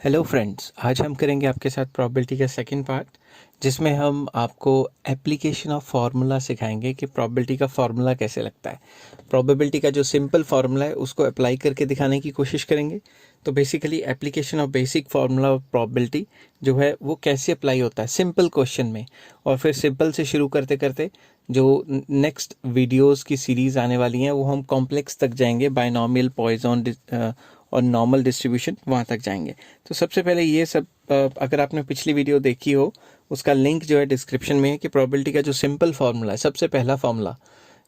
Hello friends, आज हम करेंगे आपके साथ प्रोबेबिलिटी का सेकंड पार्ट, जिसमें हम आपको एप्लीकेशन ऑफ फार्मूला सिखाएंगे कि प्रोबेबिलिटी का फार्मूला कैसे लगता है। प्रोबेबिलिटी का जो सिंपल फार्मूला है उसको अप्लाई करके दिखाने की कोशिश करेंगे। तो basically application of basic formula of probability जो है वो कैसे अप्लाई होता है सिंपल क्वेश्चन में, और फिर सिंपल से शुरू करते करते जो नेक्स्ट वीडियोस की सीरीज़ आने वाली हैं वो हम कॉम्प्लेक्स तक जाएंगे, बायनॉमियल, पॉइजन और नॉर्मल डिस्ट्रीब्यूशन वहाँ तक जाएंगे। तो सबसे पहले ये सब अगर आपने पिछली वीडियो देखी हो उसका लिंक जो है डिस्क्रिप्शन में है कि प्रोबेबिलिटी का जो सिंपल फार्मूला है, सबसे पहला फार्मूला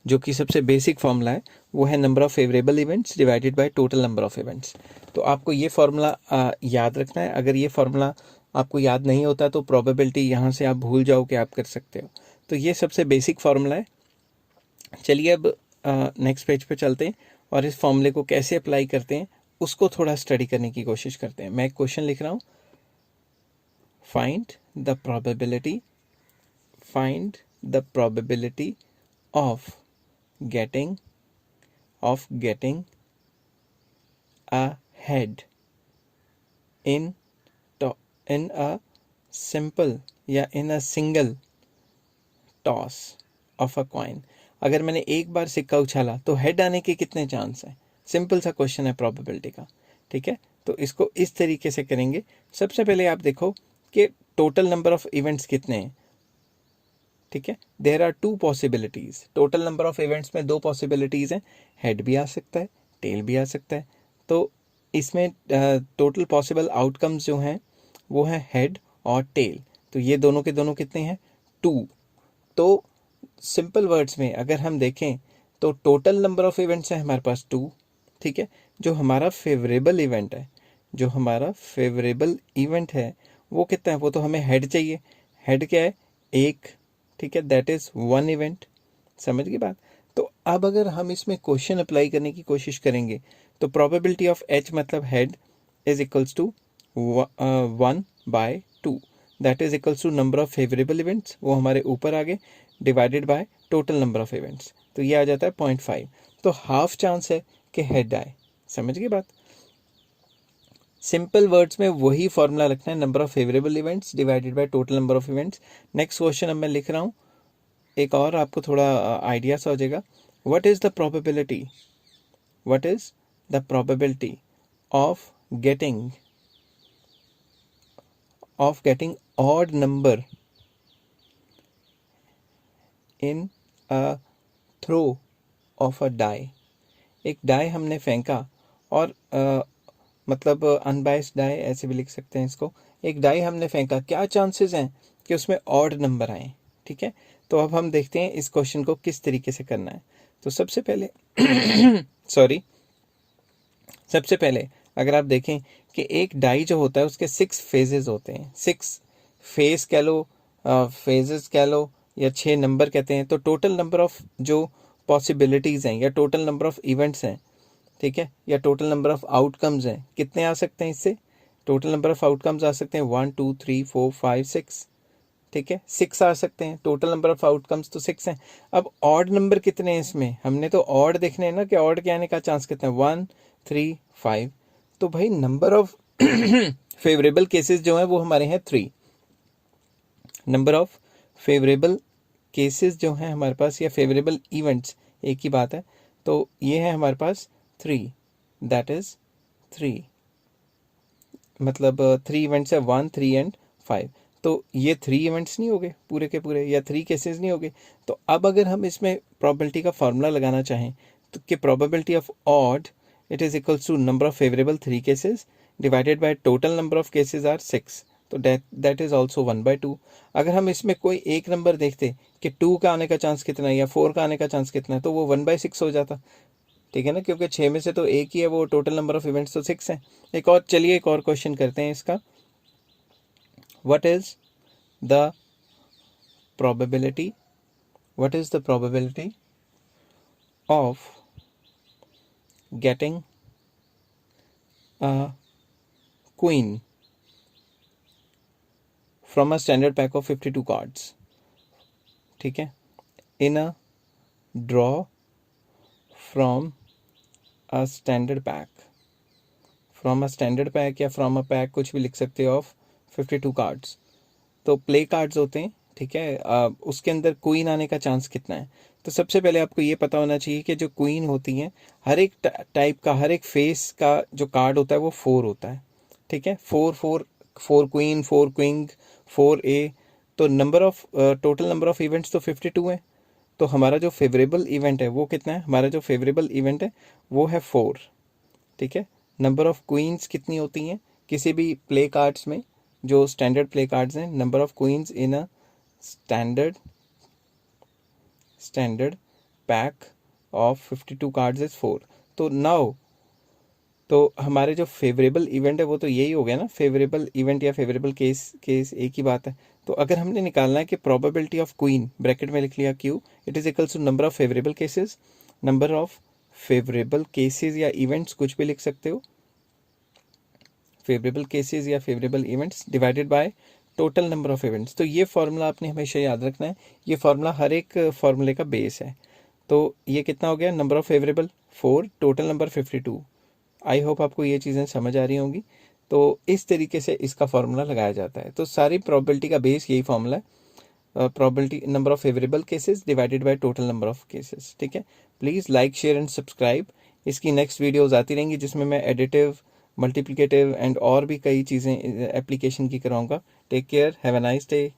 जो कि सबसे बेसिक फार्मूला है वो है number of favourable events divided by total number of events. तो आपको ये फार्मूला याद रखना है। अगर ये फार्मूला आपको याद नहीं होता तो प्रोबेबिलिटी यहाँ से आप भूल जाओ कि आप कर सकते हो। तो ये सबसे बेसिक फार्मूला है। चलिए अब नेक्स्ट पेज पे चलते हैं और इस फॉर्मूले को कैसे अप्लाई करते हैं उसको थोड़ा स्टडी करने की कोशिश करते हैं। मैं एक क्वेश्चन लिख रहा हूँ, find the probability of getting a head in a simple या in a single toss of a coin. अगर मैंने एक बार सिक्का उछाला तो हेड आने के कितने चांस हैं। सिंपल सा क्वेश्चन है प्रोबेबिलिटी का। ठीक है, तो इसको इस तरीके से करेंगे। सबसे पहले आप देखो कि टोटल नंबर ऑफ इवेंट्स कितने हैं। ठीक है, there are two possibilities. Total number of events में दो पॉसिबिलिटीज हैं, हेड भी आ सकता है, टेल भी आ सकता है। तो इसमें टोटल पॉसिबल आउटकम्स जो हैं वो हैं हेड और टेल। तो ये दोनों के दोनों कितने हैं, 2। तो सिंपल वर्ड्स में अगर हम देखें तो टोटल नंबर ऑफ इवेंट्स है हमारे पास 2। ठीक है, जो हमारा फेवरेबल इवेंट है वो कितना है, वो तो हमें हेड चाहिए। हेड क्या है, एक। ठीक है, दैट इज 1 इवेंट। समझ गई बात। तो अब अगर हम इसमें क्वेश्चन अप्लाई करने की कोशिश करेंगे तो प्रोबेबिलिटी ऑफ एच मतलब head is equals to 1/2, that is equals to number of favourable events, वो हमारे ऊपर आ गए, divided by total number of events. तो ये आ जाता है 0.5। तो हाफ चांस है कि हेड आए। समझ गए बात। सिंपल वर्ड्स में वही फॉर्मूला रखना है, number of favourable events divided by total number of events. Next question अब मैं लिख रहा हूँ, एक और आपको थोड़ा आइडिया सा हो जाएगा। What is the probability of getting odd number in a throw of a die. एक डाई हमने फेंका और मतलब अनबाइस्ड डाई ऐसे भी लिख सकते हैं इसको। एक डाई हमने फेंका, क्या चांसेस हैं कि उसमें ऑड नंबर आए। ठीक है, तो अब हम देखते हैं इस क्वेश्चन को किस तरीके से करना है। तो सबसे पहले सबसे पहले अगर आप देखें कि एक डाई जो होता है उसके 6 फेजेस होते हैं। 6 फेज कह लो, फेजेस कह लो, या 6 नंबर कहते हैं। तो टोटल नंबर ऑफ जो पॉसिबिलिटीज़ हैं या टोटल नंबर ऑफ इवेंट्स हैं, ठीक है, या टोटल नंबर ऑफ आउटकम्स हैं, कितने आ सकते हैं इससे। टोटल नंबर ऑफ आउटकम्स आ सकते हैं 1 2 3 4 5 6। ठीक है, 6 आ सकते हैं। टोटल नंबर ऑफ आउटकम्स तो 6 हैं। अब ऑड नंबर कितने हैं इसमें, हमने तो ऑड देखने हैं ना कि ऑड के आने का चांस कितना है, 1 3 5। तो भाई नंबर ऑफ फेवरेबल केसेस जो है वो हमारे हैं 3। नंबर ऑफ फेवरेबल केसेस जो हैं हमारे पास, या फेवरेबल इवेंट्स, एक ही बात है। तो ये है हमारे पास 3, दैट इज 3। मतलब 3 इवेंट्स है, 1 3 एंड 5। तो ये 3 इवेंट्स नहीं हो गए पूरे के पूरे, या 3 केसेस नहीं हो गए। तो अब अगर हम इसमें प्रोबेबिलिटी का फार्मूला लगाना चाहें तो कि probability of odd it is equals to number of favourable 3 cases divided by total number of cases are 6। तो दैट इज ऑल्सो 1/2। अगर हम इसमें कोई एक नंबर देखते कि 2 का आने का चांस कितना है या 4 का आने का चांस कितना है, तो वो 1/6 हो जाता। ठीक है ना, क्योंकि 6 में से तो एक ही है, वो टोटल नंबर ऑफ इवेंट्स तो 6 है। चलिए एक और क्वेश्चन करते हैं इसका। What is the probability of getting a queen from a standard pack of 52 cards. ठीक है, in a draw from a standard pack from a standard pack या फ्रॉम अ पैक कुछ भी लिख सकते हो ऑफ 52 कार्ड्स। तो प्ले कार्ड्स होते हैं, ठीक है। उसके अंदर क्वीन आने का चांस कितना है? तो सबसे पहले आपको ये पता होना चाहिए कि जो क्वीन होती हैं, हर एक टाइप का, हर एक फेस का जो कार्ड होता है वो 4 होता है, ठीक है। 4 क्वीन, 4 क्विंग, 4 ए। तो टोटल नंबर ऑफ इवेंट्स तो 52 है। तो हमारा जो फेवरेबल इवेंट है वो कितना है? हमारा जो फेवरेबल इवेंट है वो है 4, ठीक है। नंबर ऑफ क्वींस कितनी होती हैं किसी भी प्ले कार्ड्स में? जो स्टैंडर्ड प्ले कार्ड्स हैं, number of queens in a standard pack of 52 cards is 4। तो नाउ, तो हमारे जो फेवरेबल इवेंट है वो तो यही हो गया ना, फेवरेबल इवेंट या फेवरेबल केस एक ही बात है। तो अगर हमने निकालना है कि प्रोबेबिलिटी ऑफ क्वीन, ब्रैकेट में लिख लिया Q, it is equals to number of favourable cases, number of favourable cases या इवेंट्स कुछ भी लिख सकते हो, फेवरेबल केसेस या favourable events divided by total number of events. तो ये फॉर्मूला आपने हमेशा याद रखना है, ये फॉर्मूला हर एक फॉर्मूले का बेस है। तो ये कितना हो गया? Number of favourable 4, total number 52। I hope आपको ये चीज़ें समझ आ रही होंगी। तो इस तरीके से इसका फॉर्मूला लगाया जाता है। तो सारी प्रोबेबिलिटी का बेस यही फॉर्मूला है, probability number of favourable cases divided by total number of cases, ठीक है। Please like, share and subscribe. इसकी नेक्स्ट वीडियोज़ आती रहेंगी जिसमें मैं एडिटिव, मल्टीप्लिकेटिव एंड और भी कई चीज़ें एप्लीकेशन की कराऊंगा। Take care, have a nice day.